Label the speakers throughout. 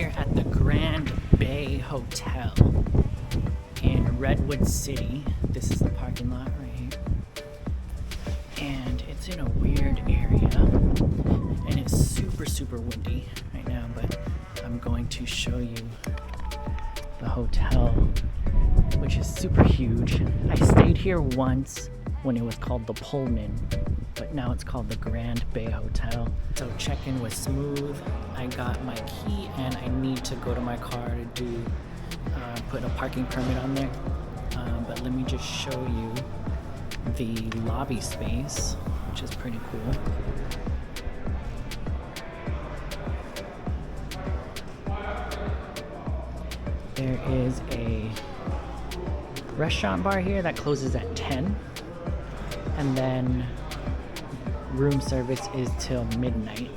Speaker 1: here at the Grand Bay Hotel in Redwood City. This is the parking lot right here. And it's in a weird area. And it's super windy right now, but I'm going to show you the hotel, which is super huge. I stayed here once when it was called the Pullman, but now it's called the Grand Bay Hotel. So check-in was smooth. I got my key and I need to go to my car to do put a parking permit on there. But let me just show you the lobby space, which is pretty cool. There is a restaurant bar here that closes at 10, and then room service is till midnight.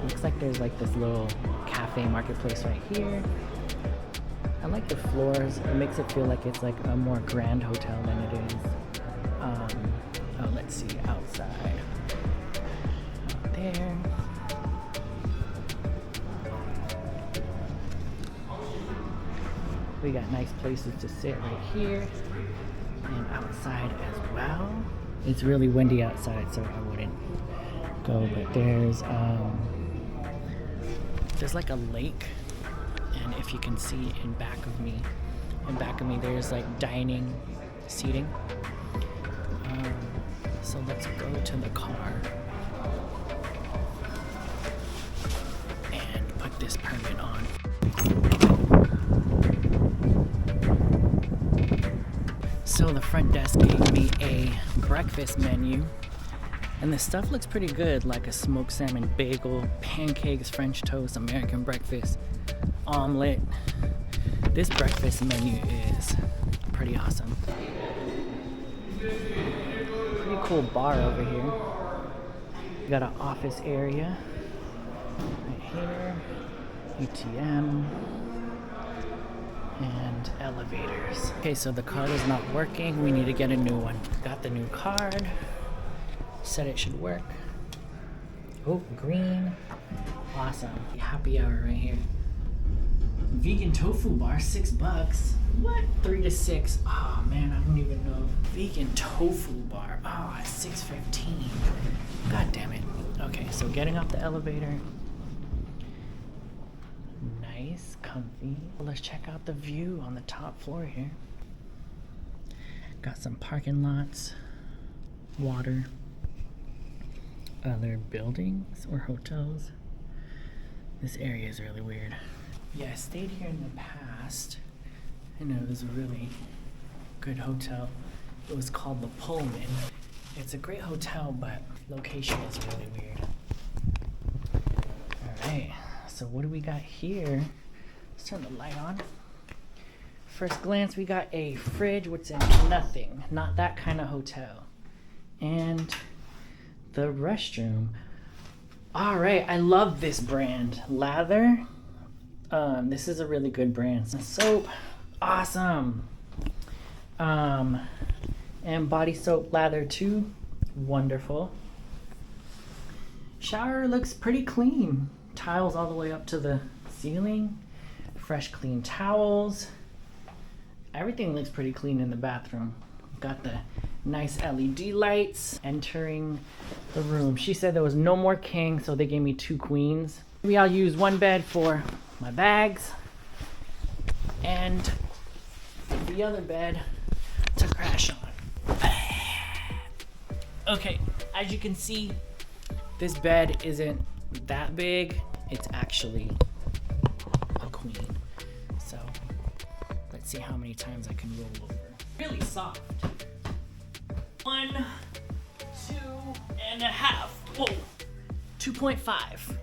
Speaker 1: Looks like there's like this little cafe marketplace right here. I like the floors. It makes it feel like it's like a more grand hotel than it is. Oh, let's see outside. Out there. We got nice places to sit right here and outside as well. It's really windy outside, so I wouldn't go, but there's like a lake, and if you can see in back of me there's like dining seating. So let's go to the car and put this permit on. So the front desk gave me a breakfast menu, and the stuff looks pretty good, like a smoked salmon bagel, pancakes, French toast, American breakfast, omelet. This breakfast menu is pretty awesome. Pretty cool bar over here. We got an office area right here, ATM, and elevators. Okay, so the card is not working. We need to get a new one. Got the new card. Said it should work. Oh, green. Awesome. Happy hour right here. Vegan tofu bar, $6. What? 3 to 6. Oh man, I don't even know. Vegan tofu bar. Oh, at $6.15. God damn it. Okay, so getting off the elevator. Nice, comfy. Let's check out the view on the top floor here. Got some parking lots, water, other buildings or hotels. This area is really weird. Yeah, I stayed here in the past. I know it was a really good hotel. It was called the Pullman. It's a great hotel, but location is really weird. All right. So what do we got here? Let's turn the light on. First glance, we got a fridge, what's in nothing. Not that kind of hotel. And the restroom. All right, I love this brand. Lather. This is a really good brand. Soap, awesome. And body soap lather too, wonderful. Shower looks pretty clean. Tiles all the way up to the ceiling, fresh clean towels. Everything looks pretty clean in the bathroom. Got the nice LED lights. Entering the room, she said there was no more king, so they gave me 2 queens. Maybe I'll use one bed for my bags and the other bed to crash on. Okay, as you can see, this bed isn't that big. It's actually a queen. So let's see how many times I can roll over. Really soft. 1, 2.5. Whoa. 2.5.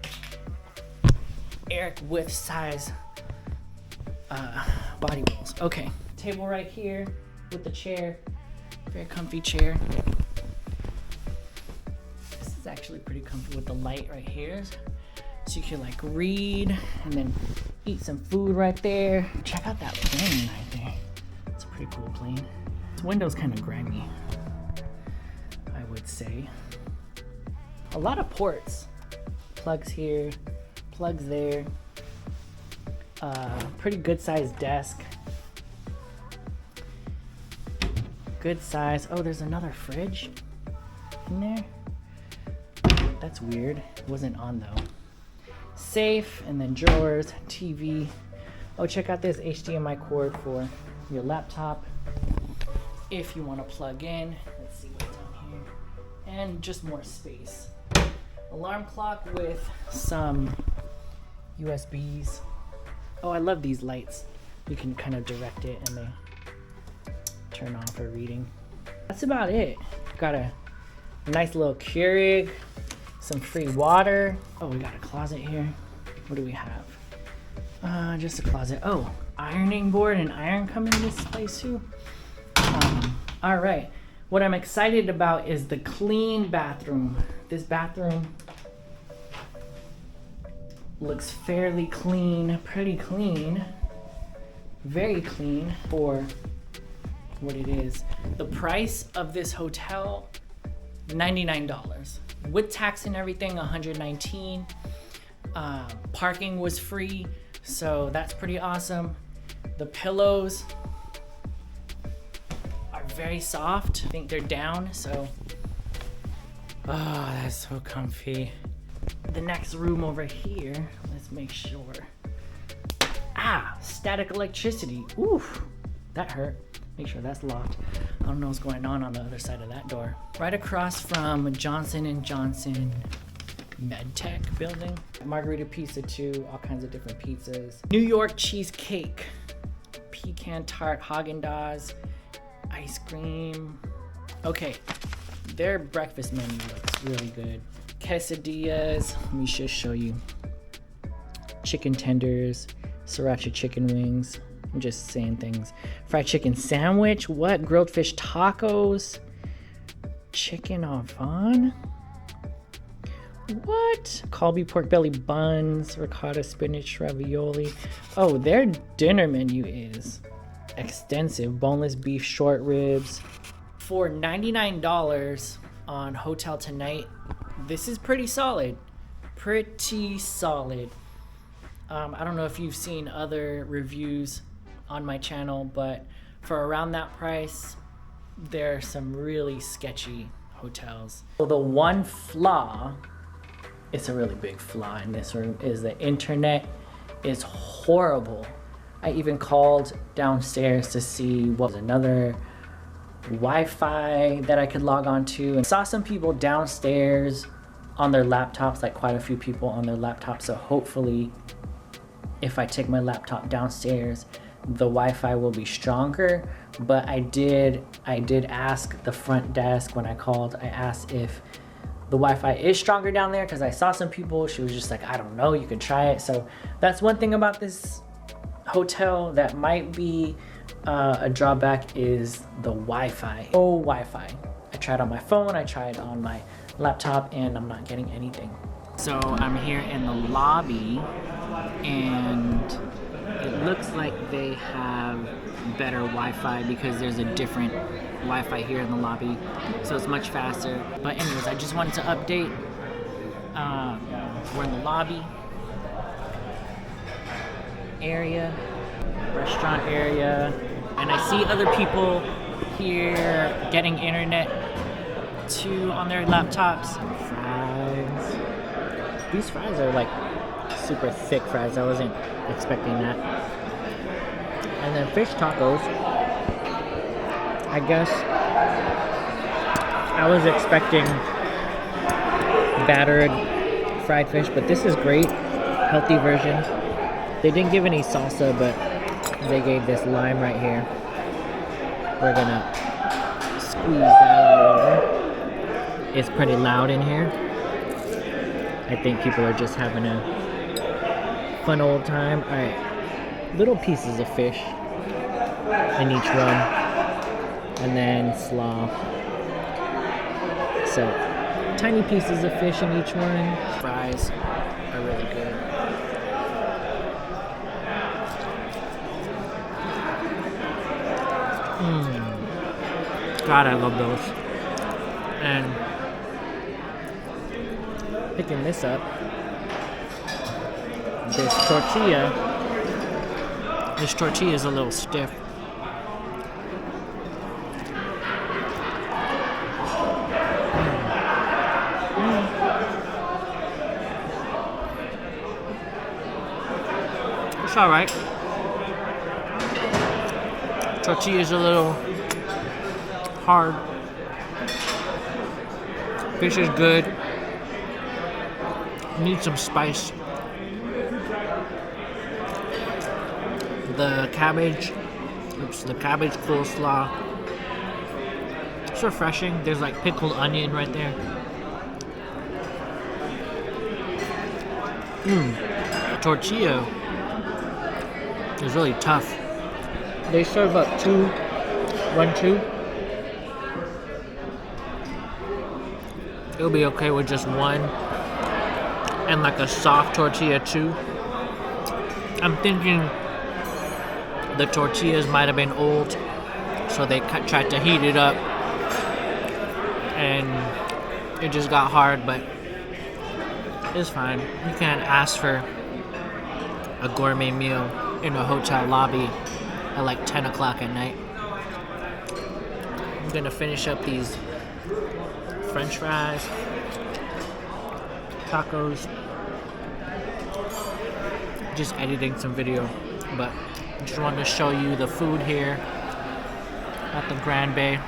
Speaker 1: Eric with size body rolls. Okay. Table right here with the chair. Very comfy chair. This is actually pretty comfy with the light right here. So you can like read and then eat some food right there. Check out that plane right there. It's a pretty cool plane. This window's kind of grimy, I would say. A lot of ports. Plugs here, plugs there. Pretty good sized desk. Good size. Oh, there's another fridge in there. That's weird. It wasn't on though. Safe, and then drawers, TV. Oh, check out this HDMI cord for your laptop if you want to plug in. Let's see what's down here. And just more space. Alarm clock with some USBs. Oh, I love these lights. You can kind of direct it and they turn on for reading. That's about it. Got a nice little Keurig, some free water. Oh, we got a closet here. What do we have? Just a closet. Oh, ironing board and iron come in this place too. All right. What I'm excited about is the clean bathroom. This bathroom looks fairly clean, pretty clean, very clean for what it is. The price of this hotel, $99. With tax and everything, $119. Parking was free, so that's pretty awesome. The pillows are very soft. I think they're down, so oh, that's so comfy. The next room over here, let's make sure. Static electricity. Oof, that hurt. Make sure that's locked. I don't know what's going on the other side of that door. Right across from Johnson & Johnson MedTech building. Margarita pizza too, all kinds of different pizzas. New York cheesecake, pecan tart, Haagen-Dazs, ice cream. Okay, their breakfast menu looks really good. Quesadillas, let me just show you. Chicken tenders, sriracha chicken wings. I'm just saying things. Fried chicken sandwich, what? Grilled fish tacos, chicken au vent. What? Colby pork belly buns, ricotta spinach ravioli. Oh, their dinner menu is extensive. Boneless beef short ribs. For $99 on HotelTonight, this is pretty solid. Pretty solid. I don't know if you've seen other reviews on my channel, but for around that price, there are some really sketchy hotels. So the one flaw, it's a really big flaw in this room, is the internet is horrible. I even called downstairs to see what was another Wi-Fi that I could log on to, and saw some people downstairs on their laptops, like quite a few people on their laptops. So hopefully if I take my laptop downstairs, the Wi-Fi will be stronger. But I did ask the front desk when I called. I asked if the Wi-Fi is stronger down there, because I saw some people, she was just like, I don't know, you can try it. So that's one thing about this hotel that might be a drawback, is the Wi-Fi. Oh, Wi-Fi. I tried on my phone, I tried on my laptop, and I'm not getting anything. So I'm here in the lobby, and it looks like they have better Wi-Fi because there's a different Wi-Fi here in the lobby, so it's much faster. But anyways, I just wanted to update. We're in the lobby area, restaurant area, and I see other people here getting internet too on their laptops. Fries. These fries are like super thick fries. I wasn't expecting that. And then fish tacos. I guess I was expecting battered fried fish, but this is great. Healthy version. They didn't give any salsa, but they gave this lime right here. We're gonna squeeze that all over. It's pretty loud in here. I think people are just having a fun old time. Alright, little pieces of fish in each one, and then slaw. So, tiny pieces of fish in each one. Fries are really good. God, I love those. And picking this up, This tortilla is a little stiff. It's alright. Tortilla is a little hard. Fish is good. Need some spice. The cabbage coleslaw. It's refreshing. There's like pickled onion right there. The tortilla is really tough. They serve up 2. It'll be okay with just 1 and like a soft tortilla 2. I'm thinking the tortillas might have been old, so they tried to heat it up and it just got hard, but it's fine. You can't ask for a gourmet meal in a hotel lobby at like 10 o'clock at night. I'm gonna finish up these French fries, tacos, just editing some video, but I just wanted to show you the food here at the Grand Bay.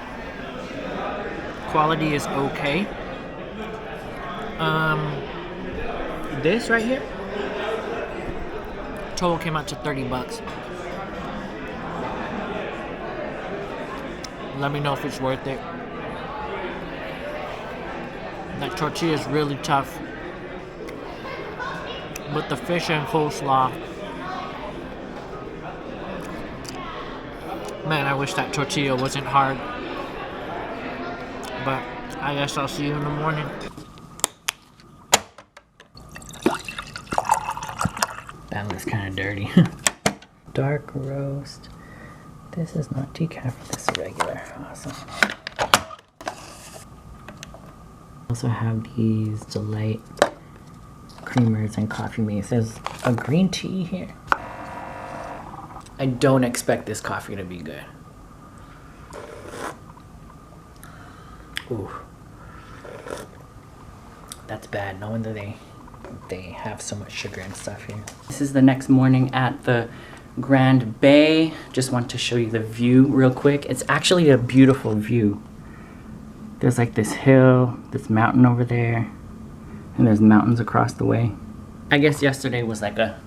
Speaker 1: Quality is okay. This right here, total came out to $30. Let me know if it's worth it. That tortilla is really tough, but the fish and coleslaw, man, I wish that tortilla wasn't hard. But I guess I'll see you in the morning. That looks kind of dirty. Dark roast. This is not decaf, this is regular. Awesome. Also have these Delight creamers and coffee mates. There's a green tea here. I don't expect this coffee to be good. Ooh. That's bad. No wonder they have so much sugar and stuff here. This is the next morning at the Grand Bay. Just want to show you the view real quick. It's actually a beautiful view. There's like this hill, this mountain over there, and there's mountains across the way. I guess yesterday was like a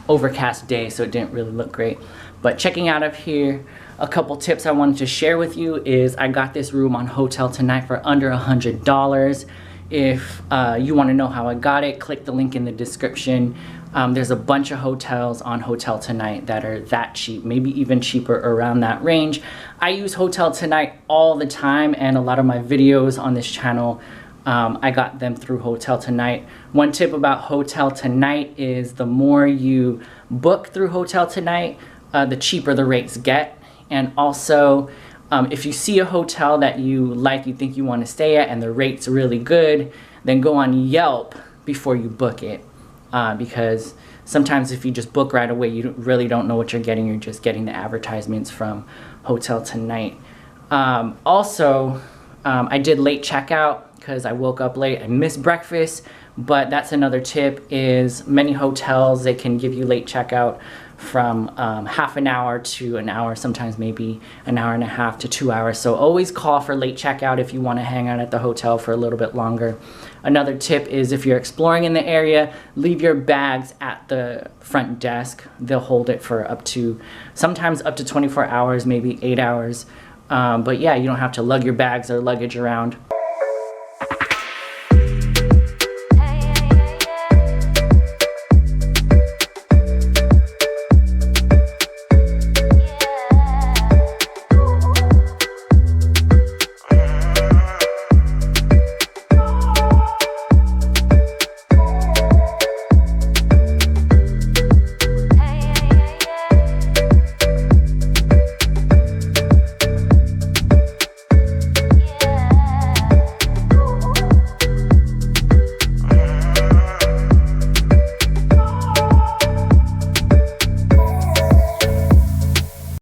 Speaker 1: overcast day, so it didn't really look great. But checking out of here, a couple tips I wanted to share with you is I got this room on HotelTonight for under $100. If you want to know how I got it, click the link in the description. There's a bunch of hotels on HotelTonight that are that cheap, maybe even cheaper around that range. I use HotelTonight all the time, and a lot of my videos on this channel, I got them through HotelTonight. One tip about HotelTonight is the more you book through HotelTonight, the cheaper the rates get. And also, if you see a hotel that you like, you think you want to stay at, and the rate's really good, then go on Yelp before you book it. Because sometimes if you just book right away, you really don't know what you're getting. You're just getting the advertisements from HotelTonight. Also, I did late checkout because I woke up late. I missed breakfast, but that's another tip is many hotels, they can give you late checkout from half an hour to an hour, sometimes maybe an hour and a half to 2 hours. So always call for late checkout if you want to hang out at the hotel for a little bit longer. Another tip is if you're exploring in the area, leave your bags at the front desk. They'll hold it for sometimes up to 24 hours, maybe 8 hours. But yeah, you don't have to lug your bags or luggage around.